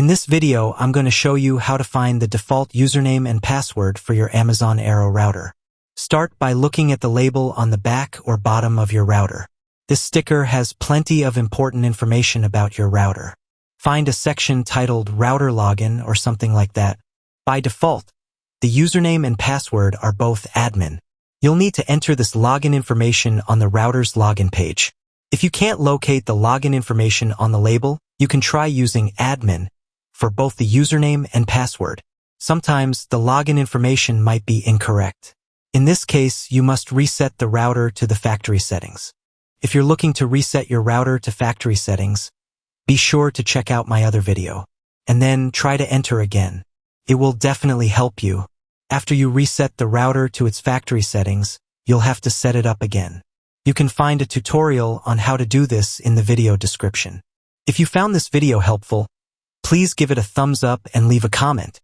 In this video, I'm going to show you how to find the default username and password for your Amazon Eero router. Start by looking at the label on the back or bottom of your router. This sticker has plenty of important information about your router. Find a section titled Router Login or something like that. By default, the username and password are both admin. You'll need to enter this login information on the router's login page. If you can't locate the login information on the label, you can try using admin for both the username and password. Sometimes the login information might be incorrect. In this case, you must reset the router to the factory settings. If you're looking to reset your router to factory settings, be sure to check out my other video, and then try to enter again. It will definitely help you. After you reset the router to its factory settings, you'll have to set it up again. You can find a tutorial on how to do this in the video description. If you found this video helpful, please give it a thumbs up and leave a comment.